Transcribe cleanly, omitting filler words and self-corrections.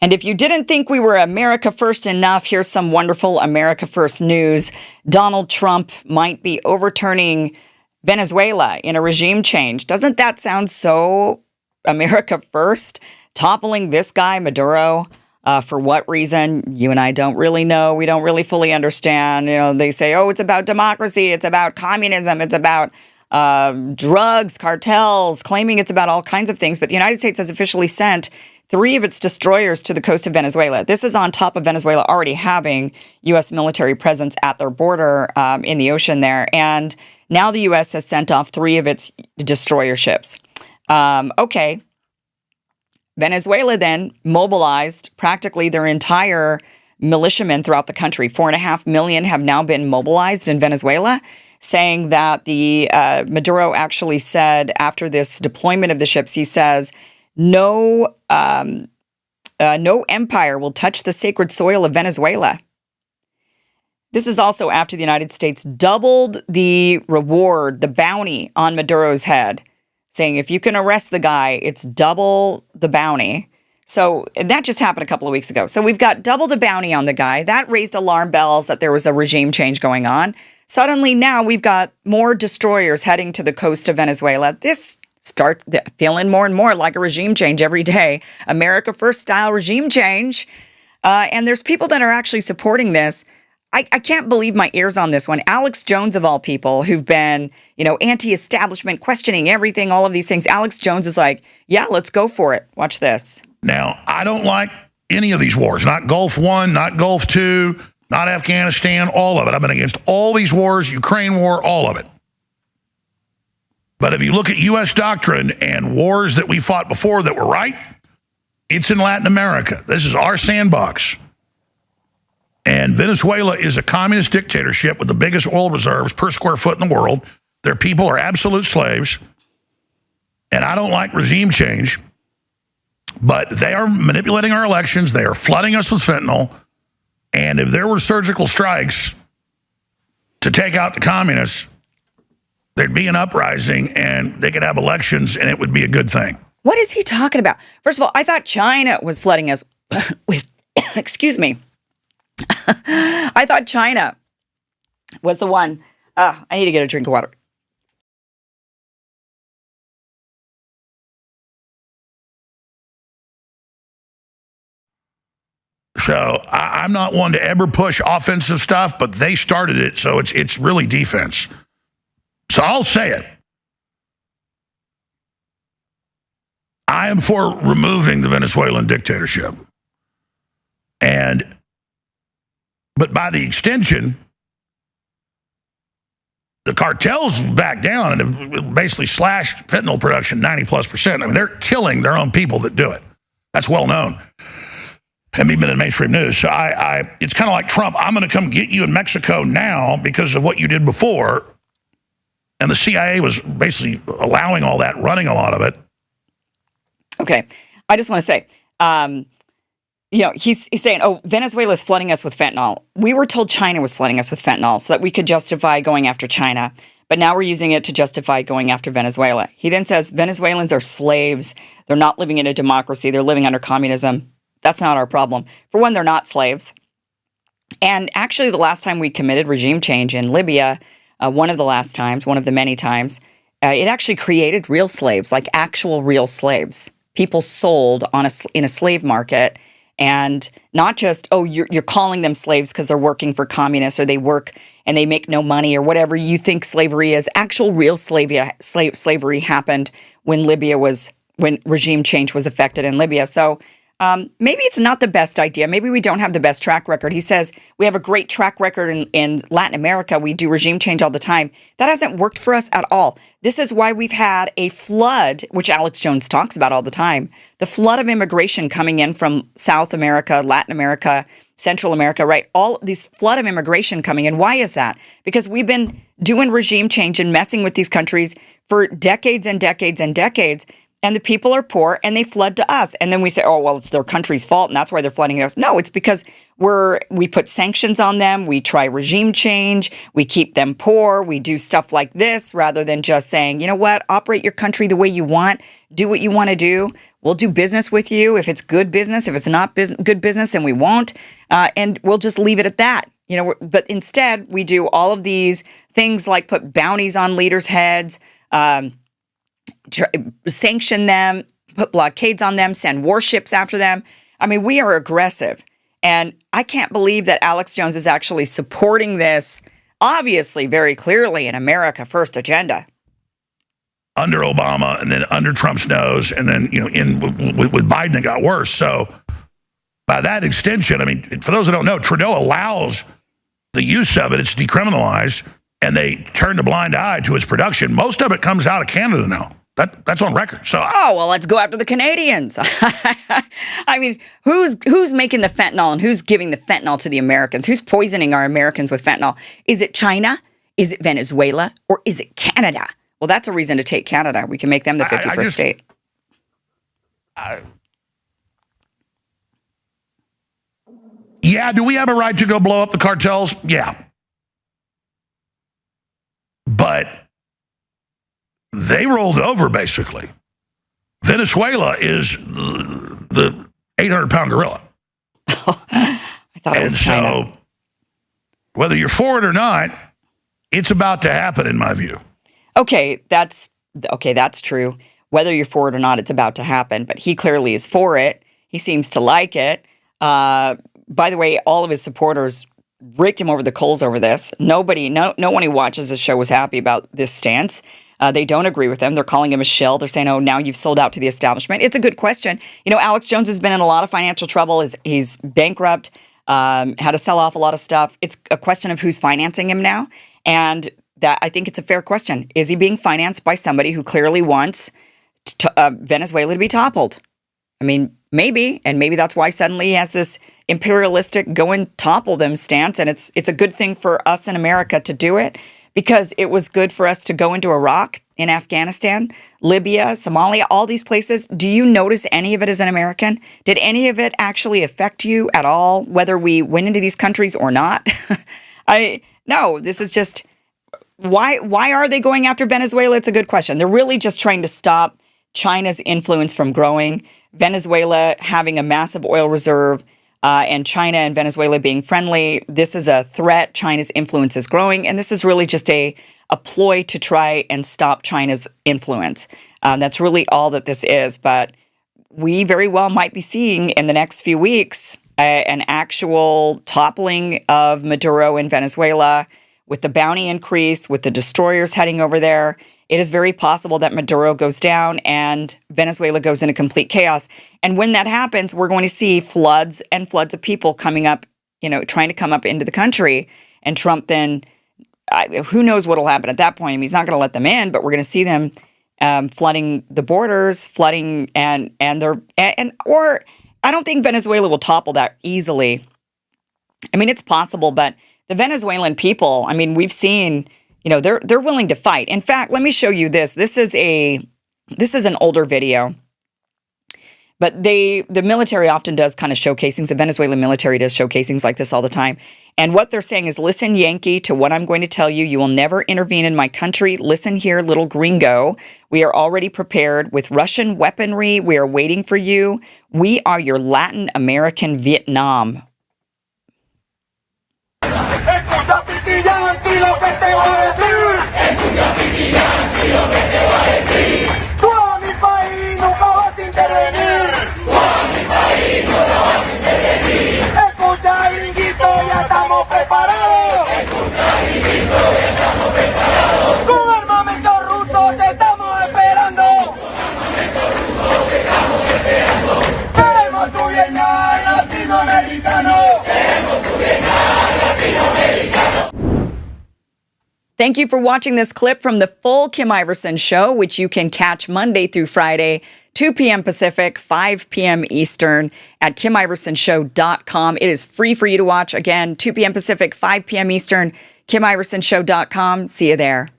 And if you didn't think we were America First enough, here's some wonderful America First news. Donald Trump might be overturning Venezuela in a regime change. Doesn't that sound so America First? Toppling this guy, Maduro, for what reason? You and I don't really know. We don't really fully understand. They say, oh, it's about democracy. It's about communism. It's about drugs, cartels, claiming it's about all kinds of things. But the United States has officially sent 3 of its destroyers to the coast of Venezuela. This is on top of Venezuela already having U.S. military presence at their border in the ocean there. And now the U.S. has sent off 3 of its destroyer ships. Okay. Venezuela then mobilized practically their entire militiamen throughout the country. 4.5 million have now been mobilized in Venezuela, saying that the Maduro actually said after this deployment of the ships, he says, no empire will touch the sacred soil of Venezuela. This is also after the United States doubled the reward, the bounty on Maduro's head, saying if you can arrest the guy, it's double the bounty. So that just happened a couple of weeks ago. So we've got double the bounty on the guy. That raised alarm bells that there was a regime change going on. Suddenly now we've got more destroyers heading to the coast of Venezuela. This starts feeling more and more like a regime change every day. America First style regime change. And there's people that are actually supporting this. I can't believe my ears on this one. Alex Jones, of all people, who've been, anti-establishment, questioning everything, all of these things. Alex Jones is like, yeah, let's go for it. Watch this. Now, I don't like any of these wars, not Gulf War, not Gulf II, not Afghanistan, all of it. I've been against all these wars, Ukraine war, all of it. But if you look at U.S. doctrine and wars that we fought before that were right, it's in Latin America. This is our sandbox. And Venezuela is a communist dictatorship with the biggest oil reserves per square foot in the world. Their people are absolute slaves. And I don't like regime change, but they are manipulating our elections. They are flooding us with fentanyl. And if there were surgical strikes to take out the communists, there'd be an uprising and they could have elections and it would be a good thing. What is he talking about? First of all, I thought China was flooding us with, excuse me. I thought China was the one. I need to get a drink of water. So I'm not one to ever push offensive stuff, but they started it, so it's really defense. So I'll say it. I am for removing the Venezuelan dictatorship. But by the extension, the cartels back down and have basically slashed fentanyl production 90+%. I mean, they're killing their own people that do it. That's well known. And even in mainstream news. So it's kind of like Trump. I'm going to come get you in Mexico now because of what you did before. And the CIA was basically allowing all that, running a lot of it. Okay. I just want to say, he's saying, oh, Venezuela's flooding us with fentanyl. We were told China was flooding us with fentanyl so that we could justify going after China. But now we're using it to justify going after Venezuela. He then says Venezuelans are slaves. They're not living in a democracy. They're living under communism. That's not our problem. For one, they're not slaves. And actually, the last time we committed regime change in Libya, one of the many times, it actually created real slaves, like actual real slaves. People sold in a slave market. And not just, oh, you're calling them slaves because they're working for communists or they work and they make no money or whatever you think slavery is. Actual real slavery happened when regime change was effected in Libya. So maybe it's not the best idea. Maybe we don't have the best track record. He says we have a great track record in Latin America. We do regime change all the time. That hasn't worked for us at all. This is why we've had a flood, which Alex Jones talks about all the time, the flood of immigration coming in from South America, Latin America, Central America, right? All this flood of immigration coming in. Why is that? Because we've been doing regime change and messing with these countries for decades and decades and decades. And the people are poor and they flood to us. And then we say, oh, well, it's their country's fault and that's why they're flooding us. No, it's because we put sanctions on them. We try regime change. We keep them poor. We do stuff like this rather than just saying, you know what, operate your country the way you want. Do what you want to do. We'll do business with you if it's good business. If it's not good business, then we won't. And we'll just leave it at that. But instead, we do all of these things like put bounties on leaders' heads, sanction them, put blockades on them, send warships after them. I mean, we are aggressive. And I can't believe that Alex Jones is actually supporting this, obviously, very clearly, an America First agenda. Under Obama and then under Trump's nose, and then, with Biden, it got worse. So by that extension, I mean, for those that don't know, Trudeau allows the use of it. It's decriminalized, and they turned a blind eye to its production. Most of it comes out of Canada now. That's on record. So, let's go after the Canadians. I mean, who's making the fentanyl and who's giving the fentanyl to the Americans? Who's poisoning our Americans with fentanyl? Is it China? Is it Venezuela? Or is it Canada? Well, that's a reason to take Canada. We can make them the 51st state. Yeah, do we have a right to go blow up the cartels? Yeah. But they rolled over, basically. Venezuela is the 800-pound gorilla. I thought it was China. So, whether you're for it or not, it's about to happen, in my view. Okay, that's true. Whether you're for it or not, it's about to happen. But he clearly is for it. He seems to like it. By the way, all of his supporters raked him over the coals over this. No one who watches the show was happy about this stance. They don't agree with him. They're calling him a shill. They're saying, oh, now you've sold out to the establishment. It's a good question. Alex Jones has been in a lot of financial trouble. He's bankrupt, had to sell off a lot of stuff. It's a question of who's financing him now. And that, I think it's a fair question. Is he being financed by somebody who clearly wants Venezuela to be toppled? I mean, maybe. And maybe that's why suddenly he has this imperialistic go and topple them stance. And it's a good thing for us in America to do it, because it was good for us to go into Iraq, in Afghanistan, Libya, Somalia, all these places. Do you notice any of it as an American? Did any of it actually affect you at all, whether we went into these countries or not? No, this is just, why are they going after Venezuela? It's a good question. They're really just trying to stop China's influence from growing, Venezuela having a massive oil reserve, and China and Venezuela being friendly. This is a threat. China's influence is growing, and this is really just a ploy to try and stop China's influence. That's really all that this is. But we very well might be seeing in the next few weeks an actual toppling of Maduro in Venezuela, with the bounty increase, with the destroyers heading over there. It is very possible that Maduro goes down and Venezuela goes into complete chaos. And when that happens, we're going to see floods and floods of people coming up, trying to come up into the country. And Trump then, who knows what will happen at that point. I mean, he's not going to let them in, but we're going to see them flooding the borders, or I don't think Venezuela will topple that easily. I mean, it's possible, but the Venezuelan people, I mean, we've seen, they're willing to fight. In fact, let me show you this. This is an older video, but the military often does kind of showcasings. The Venezuelan military does showcasings like this all the time. And what they're saying is, listen, Yankee, to what I'm going to tell you. You will never intervene in my country. Listen here, little gringo. We are already prepared with Russian weaponry. We are waiting for you. We are your Latin American Vietnam. Escucha, Piti Yankee, lo que te voy a decir. Escucha, Piti Yankee, lo que te voy a decir. Tú a mi país nunca vas a intervenir. Tú a mi país nunca vas a intervenir. Escucha, gringuito, ya estamos preparados. Escucha, gringuito, ya estamos preparados. Con armamento ruso te estamos esperando. Con armamento ruso te estamos esperando. Queremos tu bienestar latinoamericano. Queremos tu bienestar. Thank you for watching this clip from the full Kim Iversen Show, which you can catch Monday through Friday, 2 p.m. Pacific, 5 p.m. Eastern at KimIversonShow.com. It is free for you to watch. Again, 2 p.m. Pacific, 5 p.m. Eastern, KimIversonShow.com. See you there.